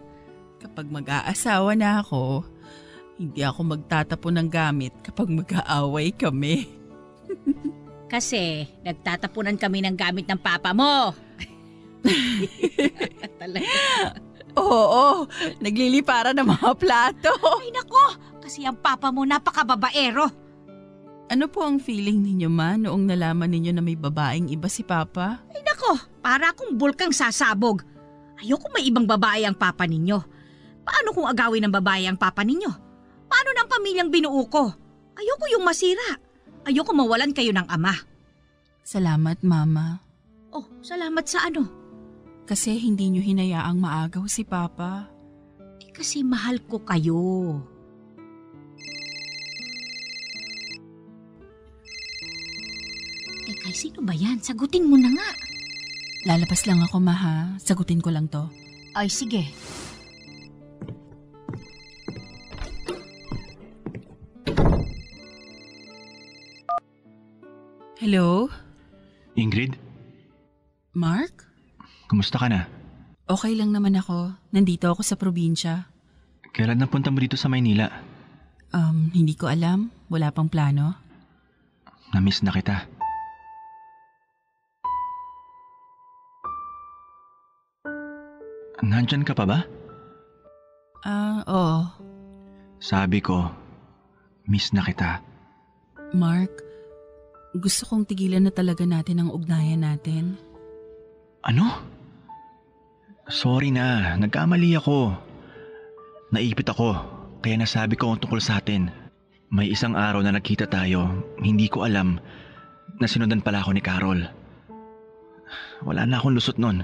Kapag mag-aasawa na ako, hindi ako magtatapon ng gamit kapag mag-aaway kami. Kasi nagtatapunan kami ng gamit ng papa mo. Talaga. Oo, naglilipara ng mga plato. Ay nako, kasi ang papa mo napakababaero. Ano po ang feeling ninyo, Ma, noong nalaman ninyo na may babaeng iba si Papa? Ay nako, para akong bulkang sasabog. Ayoko may ibang babae ang papa ninyo. Paano kung agawin ng babae ang papa ninyo? Paano ng pamilyang binuo ko? Ayoko yung masira. Ayoko mawalan kayo ng ama. Salamat, Mama. Oh, salamat sa ano? Kasi hindi nyo hinayaang maagaw si Papa. Kasi mahal ko kayo. Teka, sino ba yan? Sagutin mo na nga. Lalabas lang ako, Ma, ha? Sagutin ko lang to. Ay, sige. Hello? Ingrid, Mark? kumusta ka na? Okay lang naman ako. Nandito ako sa probinsya. Kailan napunta mo dito sa Maynila? Hindi ko alam. Wala pang plano. Na-miss na kita. Nandyan ka pa ba? Oo. Sabi ko, miss na kita. Mark, gusto kong tigilan na talaga natin ang ugnayan natin. Ano? Sorry na, nagkamali ako. Naipit ako, kaya nasabi ko ang tungkol sa atin. May isang araw na nagkita tayo, hindi ko alam na sinundan pala ako ni Carol. Wala na akong lusot nun.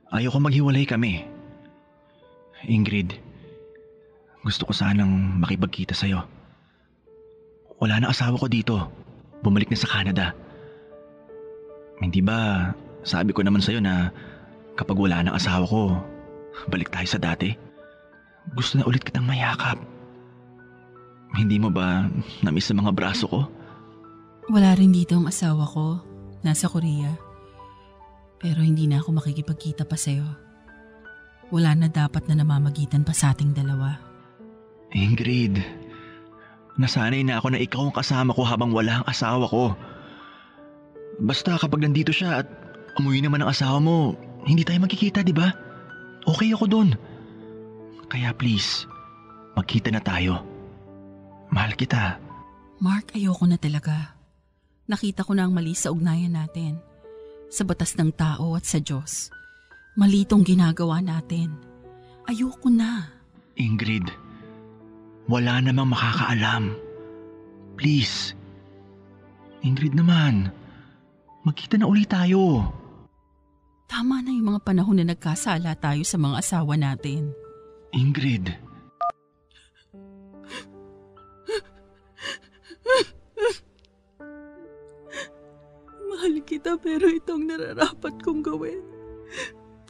Ayoko maghiwalay kami. Ingrid, gusto ko sanang makipagkita sa'yo. Wala na asawa ko dito. Bumalik na sa Canada. Hindi ba sabi ko naman sa'yo na kapag wala na asawa ko, balik tayo sa dati? Gusto na ulit kitang mayakap. Hindi mo ba na-miss sa mga braso ko? Wala rin dito ang asawa ko. Nasa Korea. Pero hindi na ako makikipagkita pa sa'yo. Wala na dapat na namamagitan pa sa ating dalawa. Ingrid, nasanay na ako na ikaw ang kasama ko habang wala ang asawa ko. Basta kapag nandito siya at umuwi naman ang asawa mo, hindi tayo magkikita, di ba? Okay ako dun. Kaya please, magkita na tayo. Mahal kita. Mark, ayoko na talaga. Nakita ko na ang mali sa ugnayan natin. Sa batas ng tao at sa Diyos. Mali itong ginagawa natin. Ayoko na. Ingrid, wala namang makakaalam. Please. Ingrid naman, magkita na ulit tayo. Tama na yung mga panahon na nagkasala tayo sa mga asawa natin. Ingrid. Mahal kita pero itong nararapat kong gawin.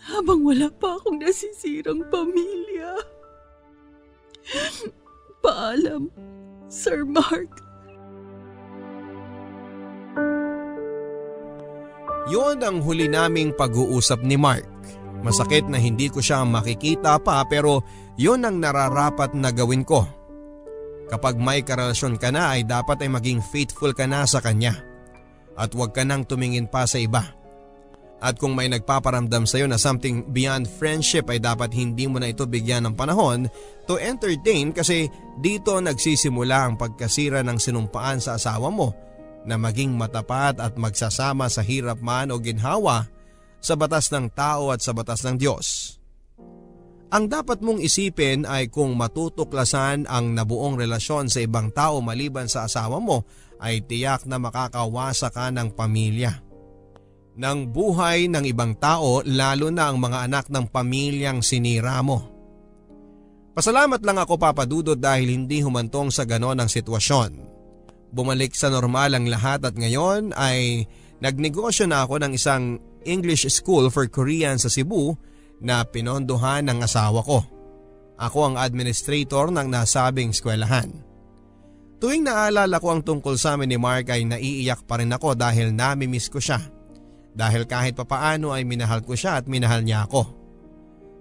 Habang wala pa akong nasisirang pamilya. Paalam, Sir Mark. Yun ang huli naming pag-uusap ni Mark. Masakit na hindi ko siya makikita pa pero yun ang nararapat na gawin ko. Kapag may karelasyon ka na ay dapat ay maging faithful ka na sa kanya. At huwag ka nang tumingin pa sa iba. At kung may nagpaparamdam sa iyo na something beyond friendship ay dapat hindi mo na ito bigyan ng panahon to entertain kasi dito nagsisimula ang pagkasira ng sinumpaan sa asawa mo na maging matapat at magsasama sa hirap man o ginhawa sa batas ng tao at sa batas ng Diyos. Ang dapat mong isipin ay kung matutuklasan ang nabuong relasyon sa ibang tao maliban sa asawa mo ay tiyak na makakawasa ka ng pamilya. Ng buhay ng ibang tao lalo na ang mga anak ng pamilyang sinira mo. Pasalamat lang ako Papa Dudut dahil hindi humantong sa ganon ang sitwasyon. Bumalik sa normal ang lahat at ngayon ay nagnegosyo na ako ng isang English School for Korean sa Cebu na pinondohan ng asawa ko. Ako ang administrator ng nasabing eskwelahan. Tuwing naalala ko ang tungkol sa amin ni Mark ay naiiyak pa rin ako dahil nami-miss ko siya. Dahil kahit papaano ay minahal ko siya at minahal niya ako.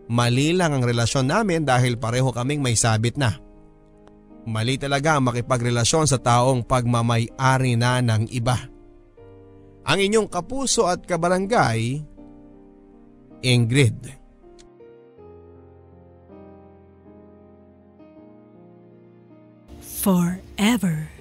Mali lang ang relasyon namin dahil pareho kaming may sabit na. Mali talaga makipagrelasyon sa taong pagmamay-ari na ng iba. Ang inyong kapuso at kabarangay, Ingrid. Forever.